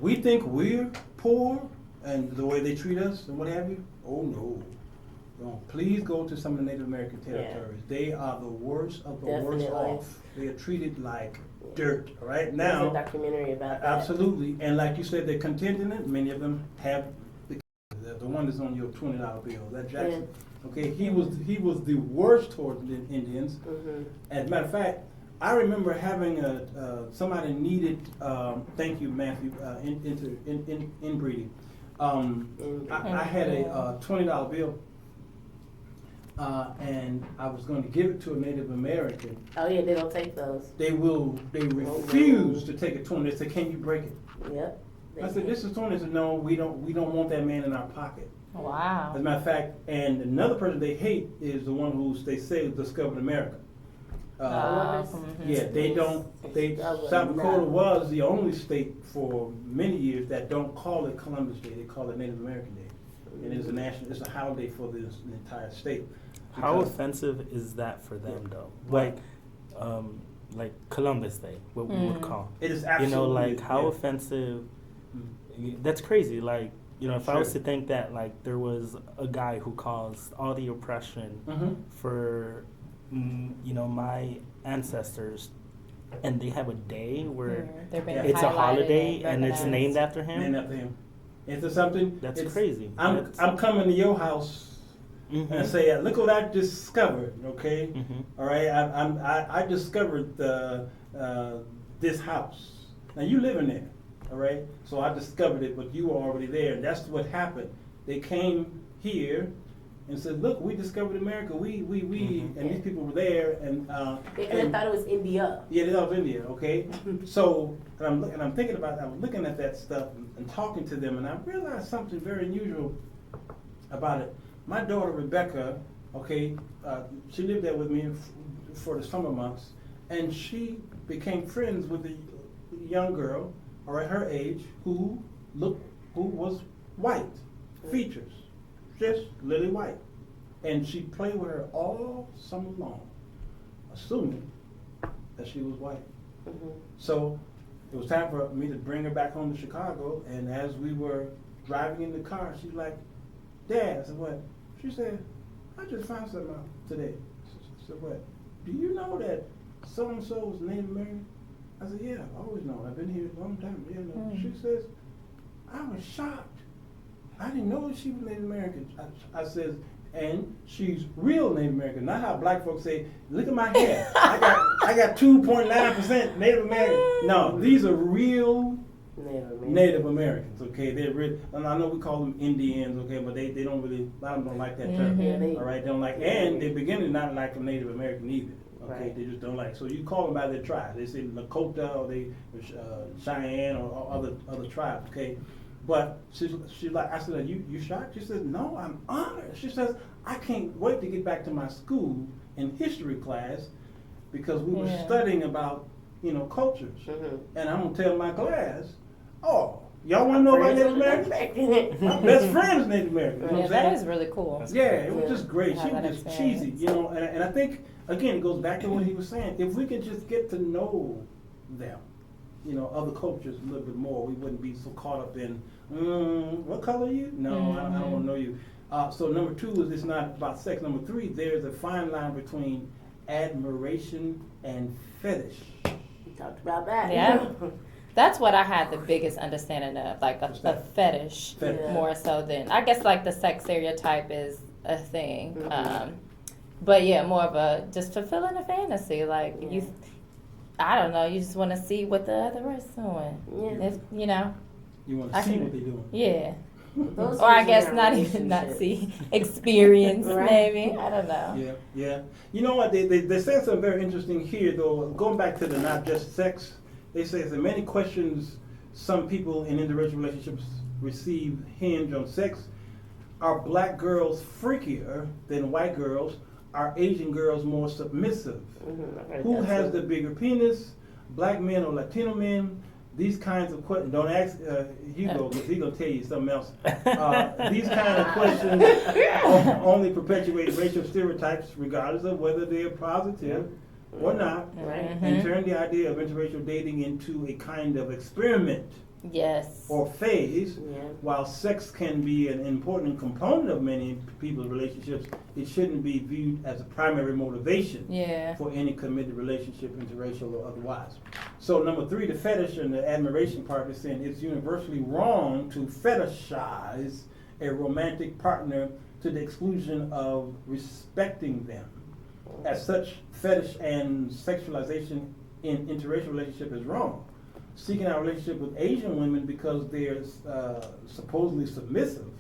we think we're poor and the way they treat us and what have you. Oh no. No, please go to some of the Native American territories. They are the worst of the worst Definitely. off. They are treated like dirt. Right There's now, a documentary about that. absolutely. And like you said, they're contingent. Many of them have the one that's on your $20 bill. That Jackson. Okay, he was the worst towards the Indians. Mm-hmm. As a matter of fact, I remember having somebody needed. Thank you, Matthew. Inbreeding. I had a $20 bill. And I was going to give it to a Native American. Oh yeah, they don't take those. They refuse to take a 20. They say, "Can you break it?" Yep. I said, "This is 20." They said, "No, we don't want that man in our pocket." Wow. As a matter of fact, and another person they hate is the one who they say discovered America. Yeah, they don't. South Dakota was the only state for many years that don't call it Columbus Day. They call it Native American Day, and it's a national. It's a holiday for the entire state. How offensive is that for them, though? Like Columbus Day, what we would call. It is absolutely. Like how offensive. That's crazy. Like if I was to think that like there was a guy who caused all the oppression for my ancestors, and they have a day where it's a holiday and it's named after him. Named after him. Into something. That's crazy. I'm coming to your house. And say, look what I discovered. Okay, all right. I discovered this house. Now you live in there, all right. So I discovered it, but you were already there. And that's what happened. They came here and said, "Look, we discovered America. We, and these people were there." And they thought it was India. Yeah, they thought it was India. Okay, so and I'm thinking about. I was looking at that stuff and talking to them, and I realized something very unusual about it. My daughter Rebecca, okay, she lived there with me for the summer months, and she became friends with a young girl, all right, her age, who was white, features, just lily white, and she played with her all summer long, assuming that she was white. So it was time for me to bring her back home to Chicago, and as we were driving in the car, she's like, "Dad," I said, "What?" She said, "I just found something out today." I said, "What? Do you know that so-and-so was Native American?" I said, "Yeah, I always know. I've been here a long time." Yeah, no. She says, "I was shocked. I didn't know she was Native American." I said, "And she's real Native American, not how black folks say, look at my hair. I got 2.9% Native American." No, these are real Native Americans, okay? They're real, and I know we call them Indians, okay, but they don't really, a lot of them don't like that term. All right, they don't like, and they're beginning to not like a Native American either. Okay, right. They just don't like. So you call them by their tribe. They say Lakota or they Cheyenne or other tribes. Okay, but she's like, I said, you shocked? She says, "No, I'm honored." She says, "I can't wait to get back to my school in history class because we were studying about cultures, and I'm gonna tell my class, oh, y'all want to know about Native Americans? My best friend is Native American." You know what I'm saying? That is really cool. It was just great. She was just experience. cheesy, and I think, again, it goes back to what he was saying. If we could just get to know them, other cultures a little bit more, we wouldn't be so caught up in, what color are you? No, I don't want to know you. So number 2 is it's not about sex. Number 3, there's a fine line between admiration and fetish. We talked about that. Yeah. That's what I had the biggest understanding of, like a fetish more so than, I guess like the sex stereotype is a thing. But yeah, more of a just fulfilling a fantasy. Like I don't know, you just want to see what the other is doing. Yeah. If, You want to see what they're doing. Yeah. Those Or I things guess in not our even not relationship. see, experience Right. maybe. I don't know. Yeah. You know what? They said something very interesting here, though. Going back to the not just sex, they say that many questions some people in interracial relationships receive hinge on sex. Are black girls freakier than white girls? Are Asian girls more submissive? Who has the bigger penis? Black men or Latino men? These kinds of questions. Don't ask Hugo, because he's going to tell you something else. These kind of questions only perpetuate racial stereotypes, regardless of whether they're positive or not, Right. and turn the idea of interracial dating into a kind of experiment Yes. or phase. Yeah. While sex can be an important component of many people's relationships, it shouldn't be viewed as a primary motivation Yeah. for any committed relationship, interracial or otherwise. So number 3, the fetish and the admiration part is saying it's universally wrong to fetishize a romantic partner to the exclusion of respecting them. As such, fetish and sexualization in interracial relationship is wrong. Seeking out a relationship with Asian women because they're supposedly submissive,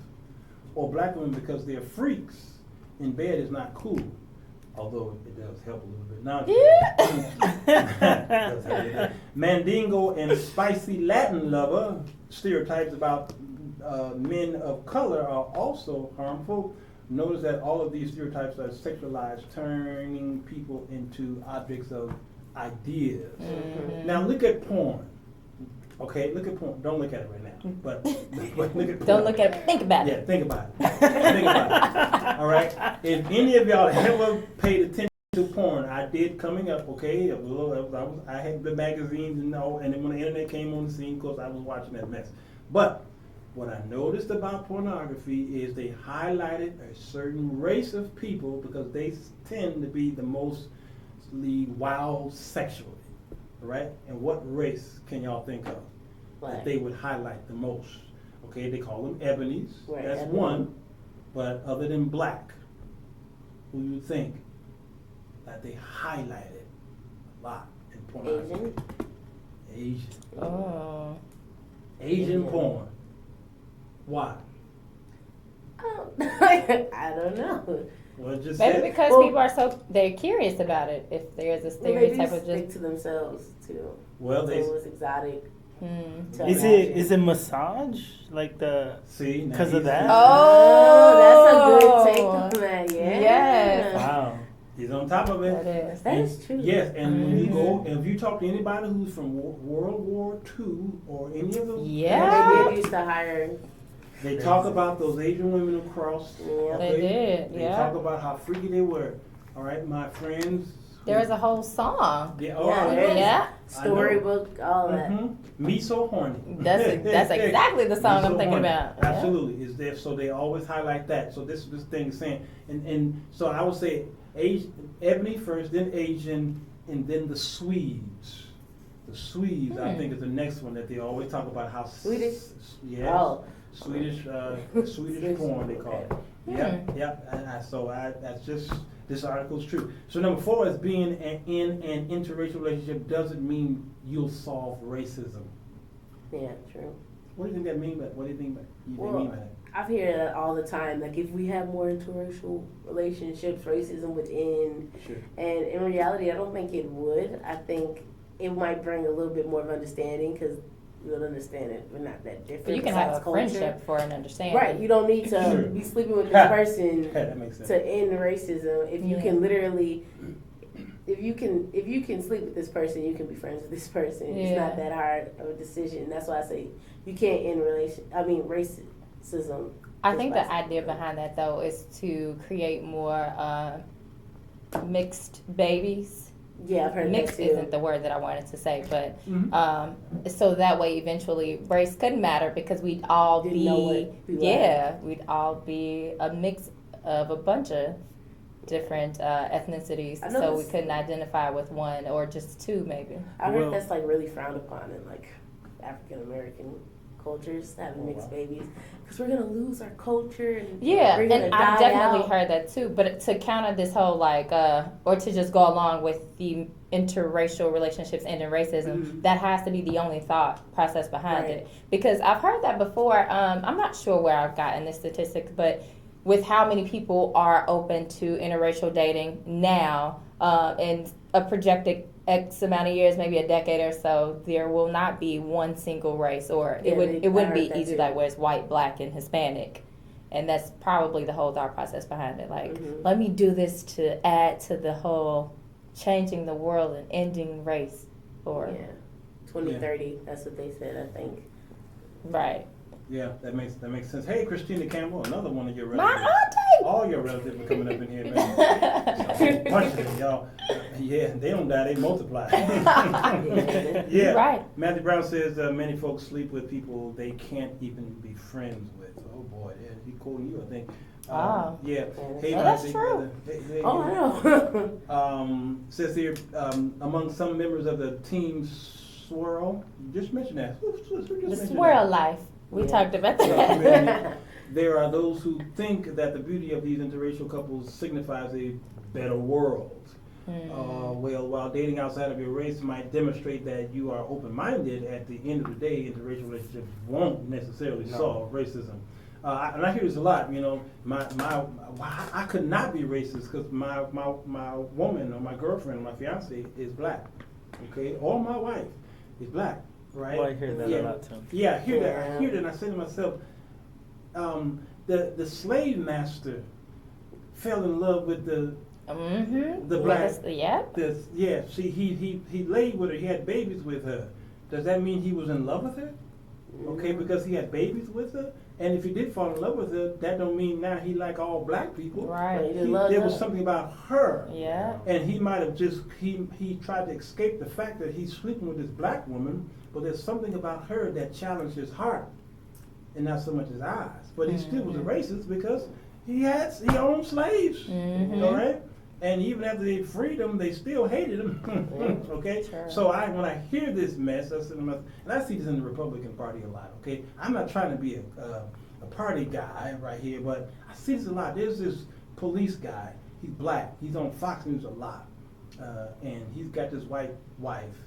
or black women because they're freaks in bed is not cool. Although it does help a little bit. Now, Mandingo and spicy Latin lover stereotypes about men of color are also harmful. Notice that all of these stereotypes are sexualized, turning people into objects of ideas. Now look at porn. Okay, look at porn. Don't look at it right now, but look at porn. Don't look at it. Think about Yeah, it. think about it. Think about it. All right. If any of y'all ever paid attention to porn, I did coming up. Okay, I had the magazines and all, and then when the internet came on the scene, of course, I was watching that mess. But what I noticed about pornography is they highlighted a certain race of people because they tend to be the most wild sexually. Right? And what race can y'all think of that they would highlight the most? Okay, they call them ebonies. Right, That's ebony. one. But other than black, who you think that they highlighted a lot in pornography? Asian. Oh. Asian Yeah. porn. Why? I don't know. Well, just Maybe said- because Well- people are they're curious about it. If there's a Well, they do stereotype of stick just to themselves too. Well, So they it was exotic. To Is imagine. it massage like the? see now 'Cause of he's- that? Oh, that's a good take on that. Yeah. Yes. Wow. He's on top of it. that is. That is true. Yes, and when you go, and if you talk to anybody who's from World War II or any of those, Yeah. They did used to hire. they talk about those Asian women who crossed. Yeah. They did, They yeah. talk about how freaky they were. All right, my friends. There was a whole song. Yeah, Yeah, I there know. is. Yeah. Storybook, all that. Me so horny. That's exactly the song Me I'm so thinking horny. about. Yeah. Absolutely, is there? So they always highlight that. So this thing is saying, and so I would say ebony first, then Asian, and then the Swedes. The Swedes, I think, is the next one that they always talk about how Swedish? Yes. Oh. Swedish porn they call it. Yeah, yeah. That's just this article's true. So number 4 is being in an interracial relationship doesn't mean you'll solve racism. Yeah, true. What do you think that mean? What do you think they Well, mean by that? I've heard that all the time. Like, if we have more interracial relationships, racism within, Sure. and in reality, I don't think it would. I think it might bring a little bit more of understanding because we don't understand it. We're not that different. But you can have a besides culture. friendship for an understanding. Right. You don't need to Sure. be sleeping with this person That makes sense. to end racism. If you Yeah. can literally, if you can sleep with this person, you can be friends with this person. It's Yeah. not that hard of a decision. That's why I say you can't end racism. I just think by the idea behind that though is to create more mixed babies. Yeah, I've heard Mixed that too. isn't the word that I wanted to say, but Mhm. so that way eventually race couldn't matter because we'd all Didn't know be what we were. yeah, we'd all be a mix of a bunch of different ethnicities, I know so we this- couldn't identify with one or just two maybe. I heard Well- that's like really frowned upon in like African American cultures, having mixed babies, because we're gonna lose our culture. And Yeah, we're gonna and I've die definitely out. heard that too. But to counter this whole like, or to just go along with the interracial relationships ending racism, Mhm. that has to be the only thought process behind Right. it. Because I've heard that before. I'm not sure where I've gotten this statistic, but with how many people are open to interracial dating now, in a projected X amount of years, maybe a decade or so, there will not be one single race, or Yeah, it wouldn't I be heard that easy too. like where it's white, black, and Hispanic. And that's probably the whole thought process behind it. Like, Mhm. let me do this to add to the whole changing the world and ending race. Or, Yeah, 2030. That's what they said. I think. right. Yeah, that makes sense. Hey, Christina Campbell, another one of your My relatives. All your relatives are coming up in here, man. A bunch of them, y'all. Yeah, they don't die, they multiply. Yeah. Right. Matthew Brown says many folks sleep with people they can't even be friends with. Oh boy, yeah, he quoting you, I think. Wow. Yeah. Hey, Oh, that's true. Oh, I know. Says here, among some members of the team swirl, you just mentioned that. Who just The mentioned swirl that? life. We Yeah. talked about So, I that. mean, there are those who think that the beauty of these interracial couples signifies a better world. Well, while dating outside of your race might demonstrate that you are open-minded, at the end of the day, interracial relationships won't necessarily solve racism. And I hear this a lot. You know, I could not be racist because my woman or my girlfriend or my fiance is black, okay, or my wife is black, right? Well, I hear that a lot too. Yeah, I hear that. I Yeah. hear that, and I say to myself, the slave master fell in love with the black. Yep. See, he laid with her. He had babies with her. Does that mean he was in love with her? Okay, because he had babies with her. And if he did fall in love with her, that don't mean now he like all black people. Right. There was something about her. Yeah. And he might have just he tried to escape the fact that he's sleeping with this black woman, but there's something about her that challenged his heart, and not so much his eyes. But he still was a racist because he owned slaves. All right. And even after they freed him, they still hated him. Okay? Sure. So when I hear this mess, I said to myself, and I see this in the Republican Party a lot, okay? I'm not trying to be a party guy right here, but I see this a lot. There's this police guy. He's black. He's on Fox News a lot. And he's got this white wife.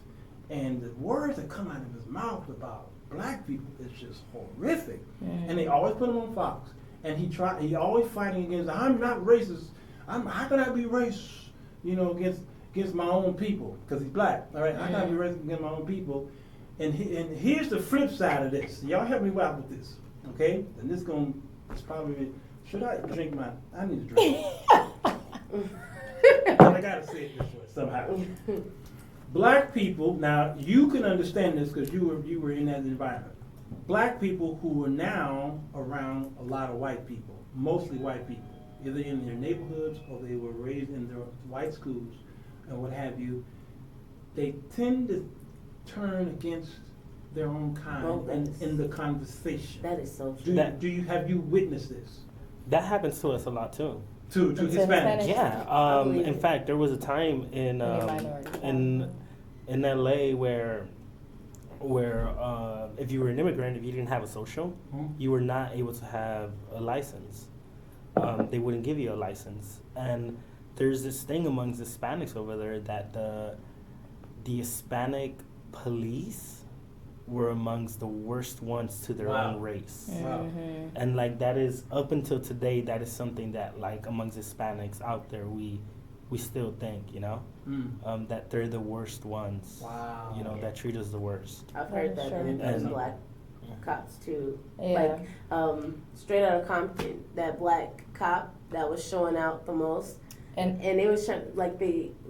And the words that come out of his mouth about black people is just horrific. And they always put him on Fox. And he always fighting against, I'm not racist. How can I be racist, against my own people? Because he's black, all right? How can I be racist against my own people? And here's the flip side of this. Y'all help me out with this, okay? And it's probably, should I drink I need to drink. I gotta say it this way somehow. Black people, now you can understand this because you were in that environment. Black people who were now around a lot of white people, mostly white people, either in their neighborhoods or they were raised in their white schools and what have you, they tend to turn against their own kind in the conversation. That is so true. Have you witnessed this? That happens to us a lot too. To Hispanics? Yeah. In fact, there was a time in LA where if you were an immigrant, if you didn't have a social, you were not able to have a license. They wouldn't give you a license. And there's this thing amongst Hispanics over there that the Hispanic police were amongst the worst ones to their own race. Wow. And that is, up until today, that is something that amongst Hispanics out there, we still think, that they're the worst ones. Wow. That treat us the worst. I've heard that in black cops too. Yeah. Straight out of Compton, that black cop that was showing out the most. And it was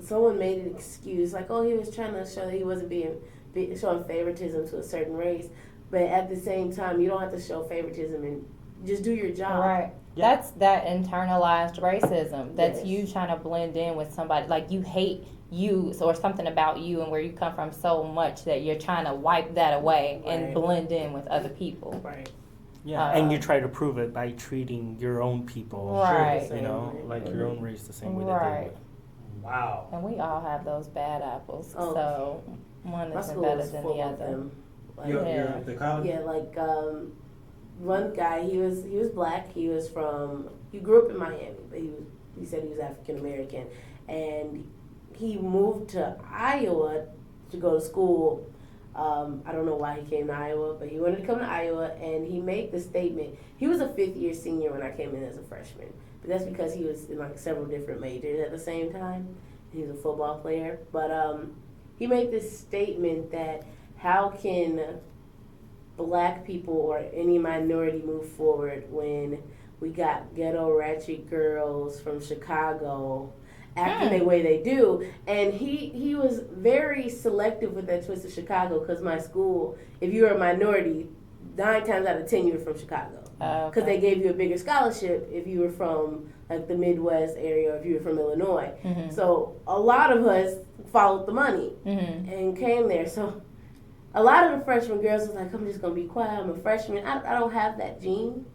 someone made an excuse, he was trying to show that he wasn't showing favoritism to a certain race. But at the same time, you don't have to show favoritism and just do your job. Right. Yeah. That's that internalized racism. That's you trying to blend in with somebody. You hate you or something about you and where you come from so much that you're trying to wipe that away and blend in with other people. Right. Yeah, and you try to prove it by treating your own people, right? Your own race the same way right. they do. Wow. And we all have those bad apples, so one My isn't school better was than full the of other. them. You're at the college? Yeah, one guy, he was black. He grew up in Miami, but he said he was African American, and he moved to Iowa to go to school. I don't know why he came to Iowa, but he wanted to come to Iowa, and he made the statement. He was a fifth-year senior when I came in as a freshman, but that's because he was in several different majors at the same time. He was a football player, but he made this statement that how can black people or any minority move forward when we got ghetto ratchet girls from Chicago acting the way they do. And he was very selective with that twist of Chicago, because my school, if you were a minority, 9 times out of 10 you were from Chicago. Because they gave you a bigger scholarship if you were from like the Midwest area or if you were from Illinois. Mm-hmm. So a lot of us followed the money and came there. So a lot of the freshman girls was like, I'm just going to be quiet. I'm a freshman. I don't have that gene.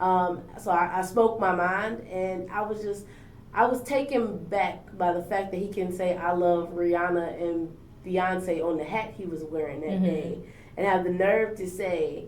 So I spoke my mind, and I was taken back by the fact that he can say I love Rihanna and Beyonce on the hat he was wearing that day, and have the nerve to say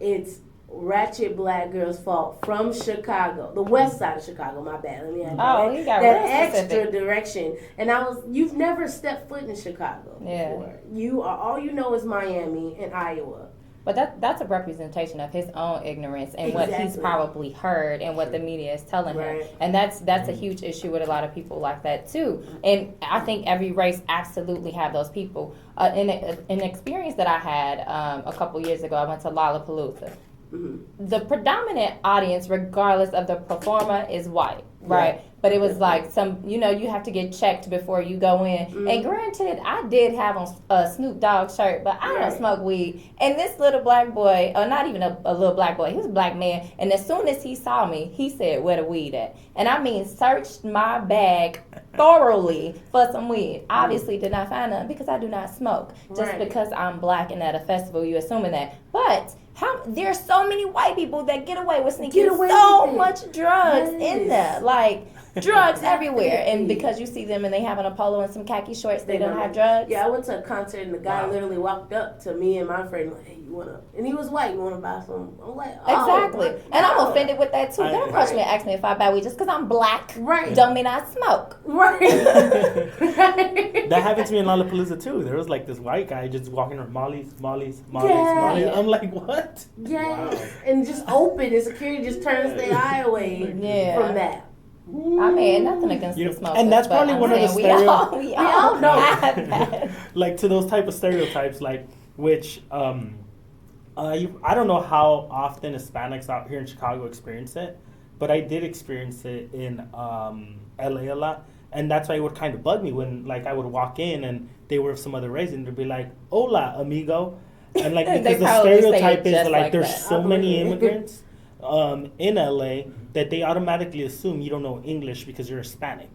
it's ratchet black girl's fault from Chicago, the west side of Chicago, my bad. Let me add he got that real extra specific. direction. And you've never stepped foot in Chicago before. All you know is Miami and Iowa. But that's a representation of his own ignorance and what he's probably heard and what the media is telling him. And that's a huge issue with a lot of people like that too. And I think every race absolutely have those people. In an experience that I had a couple years ago, I went to Lollapalooza. The predominant audience, regardless of the performer, is white, right? But it was like you have to get checked before you go in. And granted, I did have on a Snoop Dogg shirt, but I don't smoke weed. And this little black boy, or not even a little black boy, he was a black man. And as soon as he saw me, he said, "Where the weed at?" And I mean, searched my bag thoroughly for some weed. Obviously did not find none because I do not smoke. Just because I'm black and at a festival, you assuming that. But there's so many white people that get away with sneaking so much drugs in there. Like, drugs everywhere. And because you see them and they have on a polo and some khaki shorts, they don't have drugs. Yeah, I went to a concert and the guy literally walked up to me and my friend like, "Hey, you wanna?" And he was white. "You wanna buy some?" I'm like, "Oh, exactly." And I'm offended with that too. Don't approach me and ask me if I buy weed just because I'm black. Don't mean I smoke. That happened to me in Lollapalooza too. There was like this white guy just walking around, Molly's. I'm like, what? Yes. Wow. And just open, and security just turns their eye away from that. I mean, nothing against the smokers. And that's probably one of the stereotypes. We all know that. Like, to those type of stereotypes, like, which, I don't know how often Hispanics out here in Chicago experience it, but I did experience it in LA a lot. And that's why it would kind of bug me when, like, I would walk in and they were of some other race and they'd be like, "Hola, amigo." And, like, because the stereotype is, like, there's so many immigrants in LA that they automatically assume you don't know English because you're Hispanic,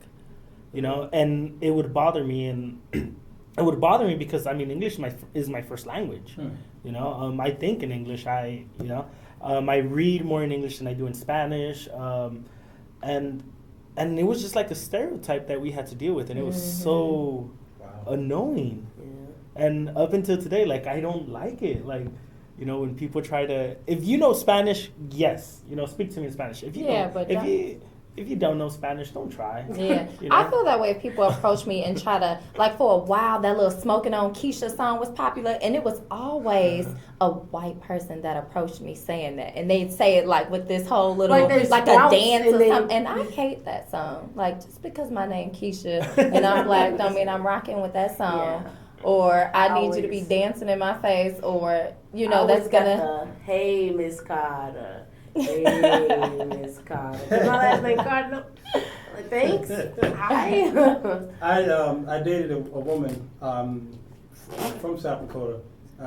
you know? And it would bother me, and it would bother me because, I mean, English is my first language, you know? I think in English, I read more in English than I do in Spanish, and it was just like a stereotype that we had to deal with, and it was so annoying. And up until today, like, I don't like it. Like, you know, when people try to, if you know Spanish, yes, you know, speak to me in Spanish. If you if you don't know Spanish, don't try. Yeah, you know? I feel that way if people approach me and try to, like, for a while, that little "Smoking on Keisha" song was popular, and it was always a white person that approached me saying that, and they'd say it like with this whole little like a dance or something, and I hate that song. Like, just because my name Keisha and I'm black don't mean I'm rocking with that song. Or I need you to be dancing in my face, or, you know, that's gonna. Hey, Miss Carter. Hey, Miss Carter. Is my last name Carter? Thanks. I dated a woman from South Dakota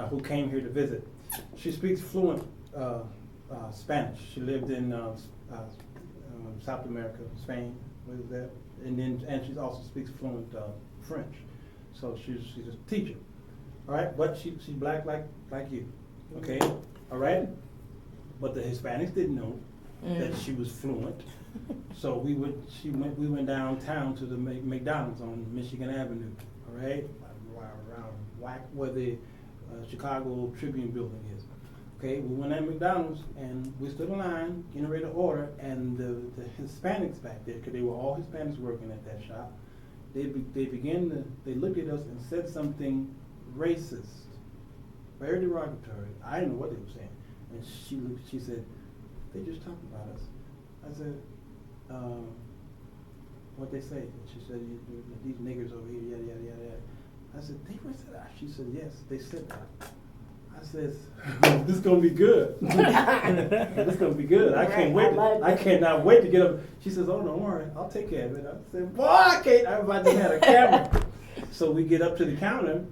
who came here to visit. She speaks fluent Spanish. She lived in South America, Spain, what is that? And she also speaks fluent French. So she's a teacher, all right. But she's black like you, okay, all right. But the Hispanics didn't know that she was fluent. So we went downtown to the McDonald's on Michigan Avenue, all right, around where the Chicago Tribune building is. Okay, we went at McDonald's and we stood in line, getting ready to order, and the Hispanics back there, because they were all Hispanics working at that shop. They looked at us and said something racist, very derogatory. I didn't know what they were saying. And she said, "They just talked about us." I said, "What they say?" And she said, "These niggers over here, yada, yada, yada, yada." I said, "They said that?" She said, "Yes, they said that." I said, "This is gonna be good. This is gonna be good. I can't wait. I cannot wait to get up." She says, "Oh, don't worry, I'll take care of it." I said, "Boy, I can't. I'm about to have a camera." So we get up to the counter,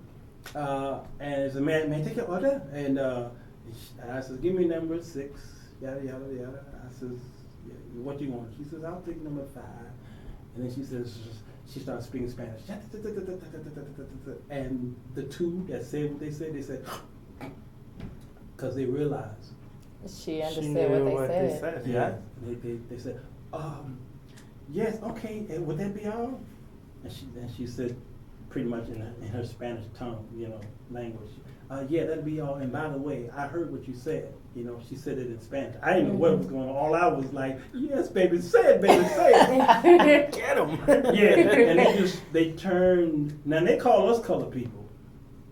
and it's a man, take your order, and And I said, give me number 6, yada, yada, yada. I says, yeah, what you want? She says, I'll take number 5. And then she says, she started speaking Spanish. And the 2 that said what they said, because they realized. She understood what they said. Yeah. They said, yes, okay, and would that be all? And she said, pretty much in her Spanish tongue, language, yeah, that'd be all. And by the way, I heard what you said. She said it in Spanish. I didn't know what was going on. All I was like, yes, baby, say it, baby, say it. Get them. Yeah, and they turned. Now they call us colored people,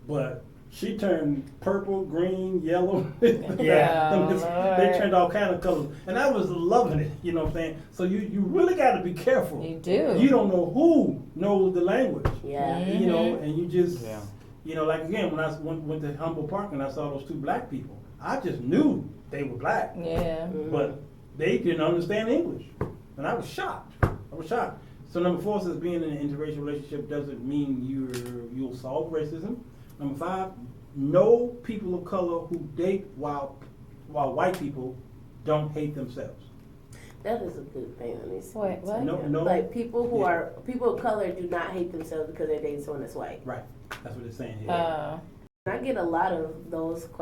but she turned purple, green, yellow. Yeah, they turned all kind of colors, and I was loving it. You know what I'm saying? So you really got to be careful. You do. You don't know who knows the language. Yeah. And you just, Yeah. like again, when I went to Humboldt Park and I saw those 2 black people, I just knew they were black. Yeah. But they didn't understand English, and I was shocked. So number 4 says being in an interracial relationship doesn't mean you'll solve racism. Number 5, no people of color who date while white people don't hate themselves. That is a good thing. Wait, what? No. Like people who are people of color do not hate themselves because they're dating someone that's white. Right. That's what it's saying here. I get a lot of those questions.